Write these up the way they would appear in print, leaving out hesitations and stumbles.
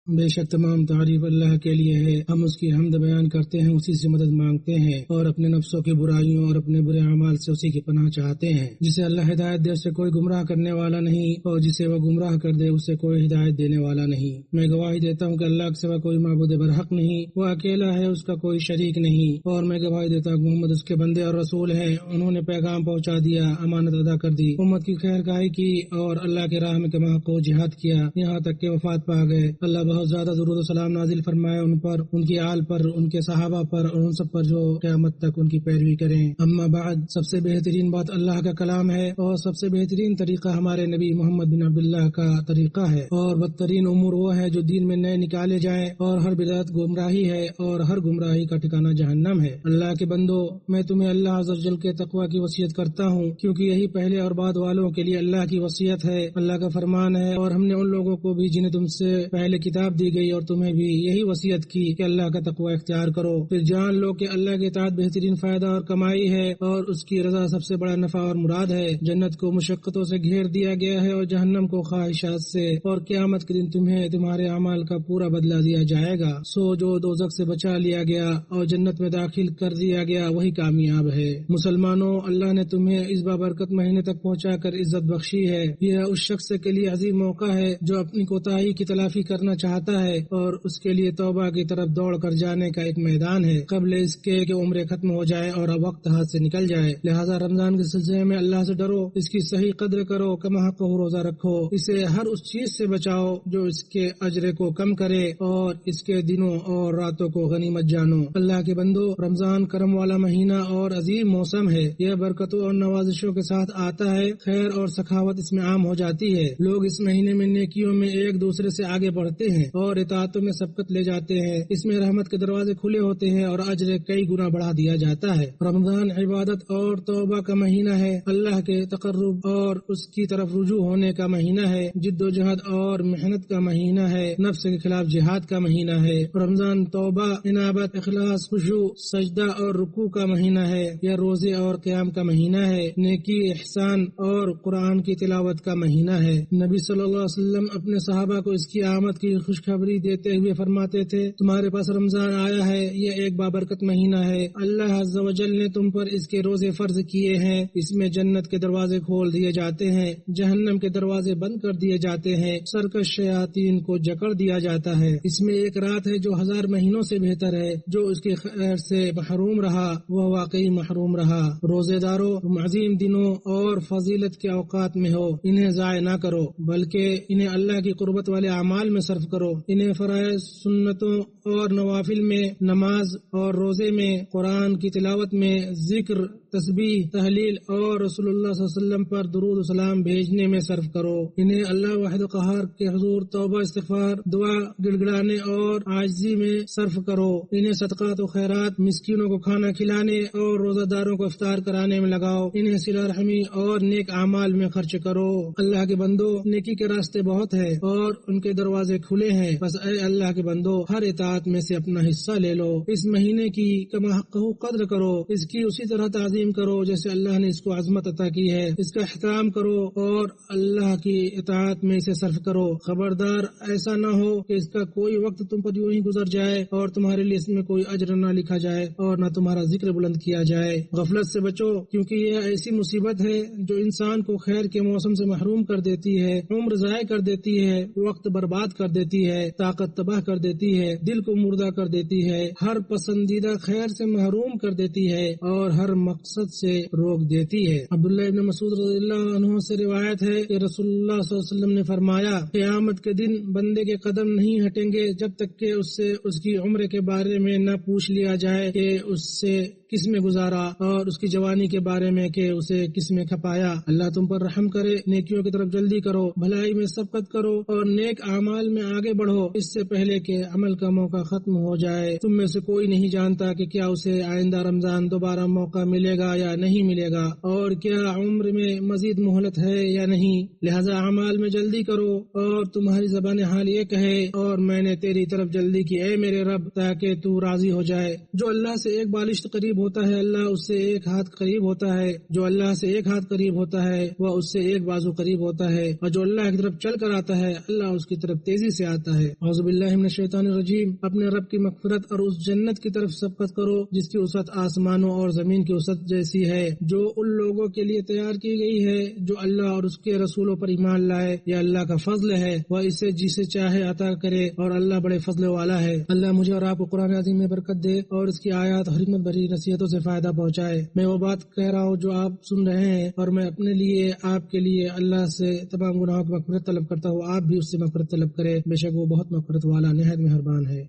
بے شک تمام تعریف اللہ کے لیے ہے، ہم اس کی حمد بیان کرتے ہیں، اسی سے مدد مانگتے ہیں اور اپنے نفسوں کی برائیوں اور اپنے برے اعمال سے اسی کی پناہ چاہتے ہیں۔ جسے اللہ ہدایت دے اسے کوئی گمراہ کرنے والا نہیں، اور جسے وہ گمراہ کر دے اسے کوئی ہدایت دینے والا نہیں۔ میں گواہی دیتا ہوں کہ اللہ کے سوا کوئی معبود برحق نہیں، وہ اکیلا ہے، اس کا کوئی شریک نہیں، اور میں گواہی دیتا ہوں کہ محمد اس کے بندے اور رسول ہیں۔ انہوں نے پیغام پہنچا دیا، امانت ادا کر دی، امت کی خیر خواہی کی اور اللہ کے راہ میں کما کو جہاد کیا، یہاں تک کہ وفات پا گئے۔ اللہ بہت زیادہ درود و سلام نازل فرمائے ان پر، ان کی آل پر، ان کے صحابہ پر اور ان سب پر جو قیامت تک ان کی پیروی کریں۔ اما بعد، سب سے بہترین بات اللہ کا کلام ہے اور سب سے بہترین طریقہ ہمارے نبی محمد بن عبداللہ کا طریقہ ہے، اور بدترین امور وہ ہے جو دین میں نئے نکالے جائیں، اور ہر بدعت گمراہی ہے اور ہر گمراہی کا ٹھکانہ جہنم ہے۔ اللہ کے بندو، میں تمہیں اللہ عز و جل کے تقوی کی وصیت کرتا ہوں، کیونکہ یہی پہلے اور بعد والوں کے لیے اللہ کی وصیت ہے۔ اللہ کا فرمان ہے، اور ہم نے ان لوگوں کو بھی جنہیں تم سے پہلے کتاب دی گئی اور تمہیں بھی یہی وصیت کی کہ اللہ کا تقوی اختیار کرو۔ پھر جان لو کہ اللہ کے اطاعت بہترین فائدہ اور کمائی ہے، اور اس کی رضا سب سے بڑا نفع اور مراد ہے۔ جنت کو مشقتوں سے گھیر دیا گیا ہے اور جہنم کو خواہشات سے، اور قیامت کے دن تمہیں تمہارے اعمال کا پورا بدلہ دیا جائے گا۔ سو جو دوزخ سے بچا لیا گیا اور جنت میں داخل کر دیا گیا وہی کامیاب ہے۔ مسلمانوں، اللہ نے تمہیں اس بابرکت مہینے تک پہنچا کر عزت بخشی ہے۔ یہ اس شخص کے لیے عظیم موقع ہے جو اپنی کوتاہی کی تلافی کرنا چاہتا ہے، اور اس کے لیے توبہ کی طرف دوڑ کر جانے کا ایک میدان ہے قبل اس کے کہ عمر ختم ہو جائے اور وقت ہاتھ سے نکل جائے۔ لہذا رمضان کے سلسلے میں اللہ سے ڈرو، اس کی صحیح قدر کرو، کما حق روزہ رکھو، اسے ہر اس چیز سے بچاؤ جو اس کے اجر کو کم کرے، اور اس کے دنوں اور راتوں کو غنیمت جانو۔ اللہ کے بندو، رمضان کرم والا مہینہ اور عظیم موسم ہے، یہ برکتوں اور نوازشوں کے ساتھ آتا ہے، خیر اور سخاوت اس میں عام ہو جاتی ہے۔ لوگ اس مہینے میں نیکیوں میں ایک دوسرے سے آگے بڑھتے ہیں اور اطاعتوں میں سبقت لے جاتے ہیں۔ اس میں رحمت کے دروازے کھلے ہوتے ہیں اور اجر کئی گنا بڑھا دیا جاتا ہے۔ رمضان عبادت اور توبہ کا مہینہ ہے، اللہ کے تقرب اور اس کی طرف رجوع ہونے کا مہینہ ہے، جد و جہد اور محنت کا مہینہ ہے، نفس کے خلاف جہاد کا مہینہ ہے۔ رمضان توبہ، انابت، اخلاص، خشوع، سجدہ اور رکوع کا مہینہ ہے، یا روزے اور قیام کا مہینہ ہے، نیکی، احسان اور قرآن کی تلاوت کا مہینہ ہے۔ نبی صلی اللہ علیہ وسلم اپنے صحابہ کو اس کی آمد کی خوشخبری دیتے ہوئے فرماتے تھے، تمہارے پاس رمضان آیا ہے، یہ ایک بابرکت مہینہ ہے، اللہ عز و جل نے تم پر اس کے روزے فرض کیے ہیں، اس میں جنت کے دروازے کھول دیے جاتے ہیں، جہنم کے دروازے بند کر دیے جاتے ہیں، سرکش شیاطین کو جکڑ دیا جاتا ہے، اس میں ایک رات ہے جو 1000 مہینوں سے بہتر ہے، جو اس کی خیر سے محروم رہا وہ واقعی محروم رہا۔ روزے دارو، تم عظیم دنوں اور فضیلت کے اوقات میں ہو، انہیں ضائع نہ کرو بلکہ انہیں اللہ کی قربت والے اعمال میں صرف کرو، انہیں فرائض، سنتوں اور نوافل میں، نماز اور روزے میں، قرآن کی تلاوت میں، ذکر، تسبیح، تحلیل اور رسول اللہ صلی اللہ علیہ وسلم پر درود و سلام بھیجنے میں صرف کرو، انہیں اللہ واحد قہار کے حضور توبہ، استغفار، دعا، گڑ گڑانے اور عاجزی میں صرف کرو، انہیں صدقات و خیرات، مسکینوں کو کھانا کھلانے اور روزہ داروں کو افطار کرانے میں لگاؤ، انہیں صلہ رحمی اور نیک اعمال میں خرچ کرو۔ اللہ کے بندو، نیکی کے راستے بہت ہیں اور ان کے دروازے کھلے ہیں، بس اے اللہ کے بندو، ہر اطاعت میں سے اپنا حصہ لے لو، اس مہینے کی کما حق قدر کرو، اس کی اسی طرح تعظیم کرو جیسے اللہ نے اس کو عظمت عطا کی ہے، اس کا احترام کرو اور اللہ کی اطاعت میں اسے صرف کرو۔ خبردار ایسا نہ ہو کہ اس کا کوئی وقت تم پر یوں ہی گزر جائے اور تمہارے لیے اس میں کوئی اجر نہ لکھا جائے اور نہ تمہارا ذکر بلند کیا جائے۔ غفلت سے بچو، کیونکہ یہ ایسی مصیبت ہے جو انسان کو خیر کے موسم سے محروم کر دیتی ہے، عمر ضائع کر دیتی ہے، وقت برباد کر دیتی ہے، طاقت تباہ کر دیتی ہے، دل کو مردہ کر دیتی ہے، ہر پسندیدہ خیر سے محروم کر دیتی ہے اور ہر مقصد سے روک دیتی ہے۔ عبداللہ ابن مسعود رضی اللہ عنہ سے روایت ہے کہ رسول اللہ صلی اللہ علیہ وسلم نے فرمایا، قیامت کے دن بندے کے قدم نہیں ہٹیں گے جب تک کہ اس سے اس کی عمر کے بارے میں نہ پوچھ لیا جائے کہ اس سے کس میں گزارا، اور اس کی جوانی کے بارے میں کہ اسے کس میں کھپایا۔ اللہ تم پر رحم کرے، نیکیوں کی طرف جلدی کرو، بھلائی میں سبقت کرو اور نیک اعمال میں آگے بڑھو، اس سے پہلے کہ عمل کا موقع ختم ہو جائے۔ تم میں سے کوئی نہیں جانتا کہ کیا اسے آئندہ رمضان دوبارہ موقع ملے گا یا نہیں ملے گا، اور کیا عمر میں مزید مہلت ہے یا نہیں، لہذا اعمال میں جلدی کرو، اور تمہاری زبان حال یہ کہے، اور میں نے تیری طرف جلدی کی اے میرے رب، تاکہ تو راضی ہو جائے۔ جو اللہ سے ایک بالشت قریب قریب ہوتا ہے اللہ اس سے ایک ہاتھ قریب ہوتا ہے، جو اللہ سے ایک ہاتھ قریب ہوتا ہے وہ اس سے ایک بازو قریب ہوتا ہے، اور جو اللہ کی طرف چل کر آتا ہے اللہ اس کی طرف تیزی سے آتا ہے۔ اعوذ باللہ من الشیطان الرجیم۔ اپنے رب کی مغفرت اور اس جنت کی طرف سبقت کرو جس کی وسعت آسمانوں اور زمین کی وسعت جیسی ہے، جو ان لوگوں کے لیے تیار کی گئی ہے جو اللہ اور اس کے رسولوں پر ایمان لائے۔ یہ اللہ کا فضل ہے، وہ اسے جسے چاہے عطا کرے، اور اللہ بڑے فضل والا ہے۔ اللہ مجھے اور آپ کو قرآن عظیم میں برکت دے اور اس کی آیات اور حکمت بھری نصیحتوں سے فائدہ پہنچائے۔ میں وہ بات کہہ رہا ہوں جو آپ سن رہے ہیں، اور میں اپنے لیے آپ کے لیے اللہ سے تمام گناہوں کی مغفرت طلب کرتا ہوں، آپ بھی اس سے مغفرت طلب کرے، بے شک وہ بہت مغفرت والا نہایت مہربان ہے۔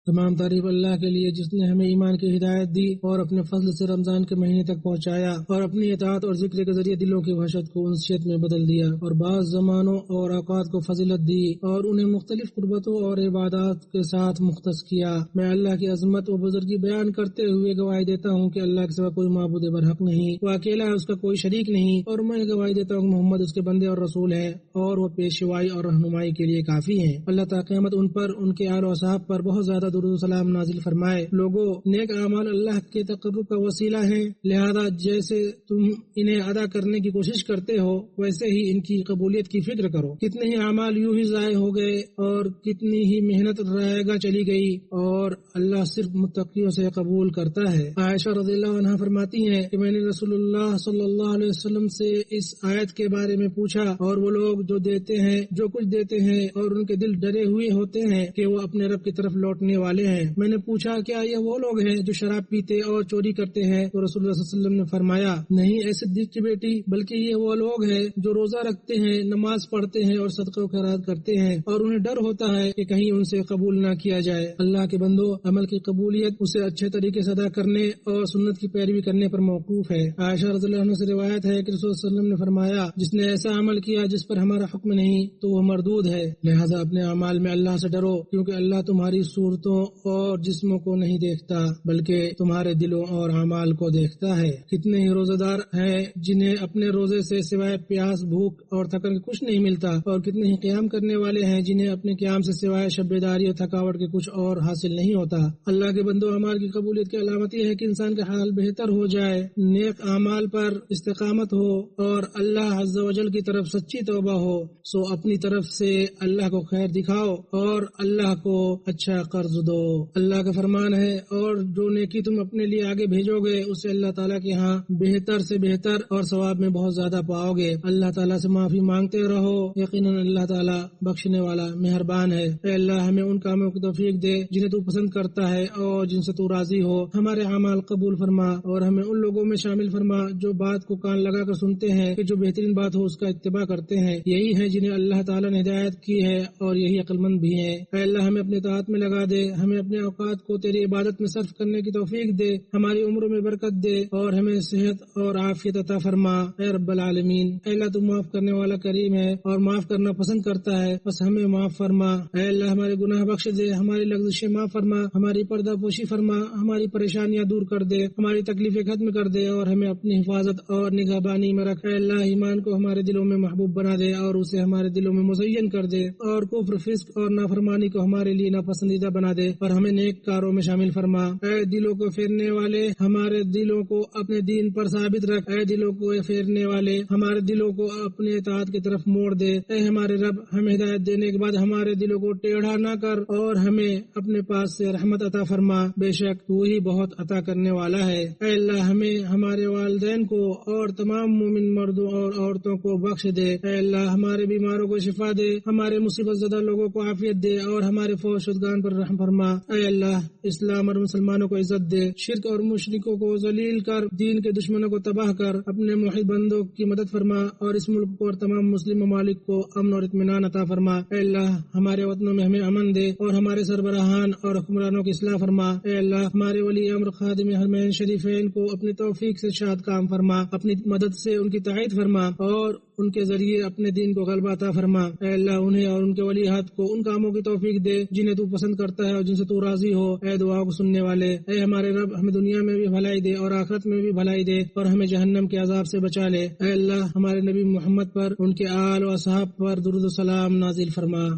تمام تعریف اللہ کے لیے جس نے ہمیں ایمان کی ہدایت دی اور اپنے فضل سے رمضان کے مہینے تک پہنچایا، اور اپنی اطاعت اور ذکر کے ذریعے دلوں کی وحشت کو انسیت میں بدل دیا، اور بعض زمانوں اور اوقات کو فضیلت دی اور انہیں مختلف قربتوں اور عبادات کے ساتھ مختص کیا۔ میں اللہ کی عظمت و بزرگی بیان کرتے ہوئے گواہی دیتا ہوں کہ اللہ کے سوا کوئی معبود برحق نہیں، وہ اکیلا ہے، اس کا کوئی شریک نہیں، اور میں گواہی دیتا ہوں کہ محمد اس کے بندے اور رسول ہیں، اور وہ پیشوائی اور رہنمائی کے لیے کافی ہیں۔ اللہ تا قیامت ان پر، ان کے آل و اصحاب پر بہت زیادہ درود و سلام نازل فرمائے۔ لوگوں، نیک اعمال اللہ کے تقرب کا وسیلہ ہیں، لہذا جیسے تم انہیں ادا کرنے کی کوشش کرتے ہو ویسے ہی ان کی قبولیت کی فکر کرو۔ کتنے ہی اعمال یوں ہی ضائع ہو گئے اور کتنی ہی محنت رائے گا چلی گئی، اور اللہ صرف متقیوں سے قبول کرتا ہے۔ عائشہ رضی اللہ عنہا فرماتی ہیں کہ میں نے رسول اللہ صلی اللہ علیہ وسلم سے اس آیت کے بارے میں پوچھا، اور وہ لوگ جو دیتے ہیں، جو کچھ دیتے ہیں اور ان کے دل ڈرے ہوئے ہوتے ہیں کہ وہ اپنے رب کی طرف لوٹنے والے ہیں۔ میں نے پوچھا کیا یہ وہ لوگ ہیں جو شراب پیتے اور چوری کرتے ہیں؟ تو رسول اللہ صلی اللہ علیہ وسلم نے فرمایا نہیں اے صدیق کی بیٹی، بلکہ یہ وہ لوگ ہیں جو روزہ رکھتے ہیں، نماز پڑھتے ہیں اور صدقہ و خیرات کرتے ہیں، اور انہیں ڈر ہوتا ہے کہ کہیں ان سے قبول نہ کیا جائے۔ اللہ کے بندو، عمل کی قبولیت اسے اچھے طریقے سے ادا کرنے اور سنت کی پیروی کرنے پر موقوف ہے۔ عائشہ رضی اللہ عنہ سے روایت ہے کہ رسول صلی اللہ علیہ وسلم نے فرمایا جس نے ایسا عمل کیا جس پر ہمارا حکم نہیں تو وہ مردود ہے۔ لہذا اپنے اعمال میں اللہ سے ڈرو، کیونکہ اللہ تمہاری صورتوں اور جسموں کو نہیں دیکھتا بلکہ تمہارے دلوں اور اعمال کو دیکھتا ہے۔ کتنے ہی روزہ دار ہیں جنہیں اپنے روزے سے سوائے پیاس، بھوک اور تھکن کے کچھ نہیں ملتا، اور کتنے ہی قیام کرنے والے ہیں جنہیں اپنے قیام سے سوائے شب بیداری اور تھکاوٹ کے کچھ اور حاصل نہیں ہوتا۔ اللہ کے بندو، اعمال کی قبولیت کی علامت یہ ہے کہ انسان کا حال بہتر ہو جائے، نیک اعمال پر استقامت ہو اور اللہ عز و جل کی طرف سچی توبہ ہو۔ سو اپنی طرف سے اللہ کو خیر دکھاؤ اور اللہ کو اچھا قرض دو۔ اللہ کا فرمان ہے اور جو نیکی تم اپنے لیے آگے بھیجو گے اسے اللہ تعالیٰ کے ہاں بہتر سے بہتر اور ثواب میں بہت زیادہ پاؤ گے۔ اللہ تعالیٰ سے معافی مانگتے رہو، یقیناً اللہ تعالیٰ بخشنے والا مہربان ہے۔ اے اللہ، ہمیں ان کاموں کی توفیق دے جنہیں تو پسند کرتا ہے اور جن سے تو راضی ہو۔ ہمارے اعمال قبول فرما اور ہمیں ان لوگوں میں شامل فرما جو بات کو کان لگا کر سنتے ہیں کہ جو بہترین بات ہو اس کا اتباع کرتے ہیں۔ یہی ہے جنہیں اللہ تعالیٰ نے ہدایت کی ہے اور یہی عقل مند بھی ہیں۔ اے اللہ، ہمیں اپنے اطاعت میں لگا دے، ہمیں اپنے اوقات کو تیری عبادت میں صرف کرنے کی توفیق دے، ہماری عمروں میں برکت دے اور ہمیں صحت اور عافیت عطا فرما۔ اے رب العالمین، اے اللہ تو معاف کرنے والا کریم ہے اور معاف کرنا پسند کرتا ہے، بس ہمیں معاف فرما۔ اے اللہ، ہمارے گناہ بخش دے، ہماری لغزشیں معاف فرما، ہماری پردہ پوشی فرما، ہماری پریشانیاں دور کر دے، ہماری تکلیفیں ختم کر دے اور ہمیں اپنی حفاظت اور نگہبانی میں رکھ۔ اے اللہ، ایمان کو ہمارے دلوں میں محبوب بنا دے اور اسے ہمارے دلوں میں مزین کر دے، اور کفر، فسق اور نافرمانی کو ہمارے لیے ناپسندیدہ بنا دے اور ہمیں نیک کاروں میں شامل فرما۔ اے دلوں کو پھیرنے والے، ہمارے دلوں کو اپنے دین پر ثابت رکھ۔ اے دلوں کو پھیرنے والے، ہمارے دلوں کو اپنے اطاعت کی طرف موڑ دے۔ اے ہمارے رب، ہمیں ہدایت دینے کے بعد ہمارے دلوں کو ٹیڑھا نہ کر اور ہمیں اپنے پاس سے رحمت عطا فرما، بے شک تو ہی بہت عطا کرنے والا ہے۔ اے اللہ، ہمیں، ہمارے والدین کو اور تمام مومن مردوں اور عورتوں کو بخش دے۔ اے اللہ، ہمارے بیماروں کو شفا دے، ہمارے مصیبت زدہ لوگوں کو عافیت دے اور ہمارے فوت شدگان پر رحم فرما۔ اے اللہ، اسلام اور مسلمانوں کو عزت دے، شرک اور مشرکوں کو ذلیل کر، دین کے دشمنوں کو تباہ کر، اپنے موحد بندوں کی مدد فرما اور اس ملک کو اور تمام مسلم ممالک کو امن اور اطمینان عطا فرما۔ اے اللہ، ہمارے وطنوں میں ہمیں امن دے اور ہمارے سربراہان اور حکمرانوں کی اصلاح فرما۔ اے اللہ، ہمارے ولی امر خادم حرمین شریفین کو اپنی توفیق سے شاد کام فرما، اپنی مدد سے ان کی تائید فرما اور ان کے ذریعے اپنے دین کو غلبہ عطا فرما۔ اے اللہ، انہیں اور ان کے ولیعہد کو ان کاموں کی توفیق دے جنہیں تو پسند کرتا ہے اور جن سے تو راضی ہو۔ اے دعا کو سننے والے، اے ہمارے رب، ہمیں دنیا میں بھی بھلائی دے اور آخرت میں بھی بھلائی دے اور ہمیں جہنم کے عذاب سے بچا لے۔ اے اللہ، ہمارے نبی محمد پر، ان کے آل و اصحاب پر درود و سلام نازل فرما۔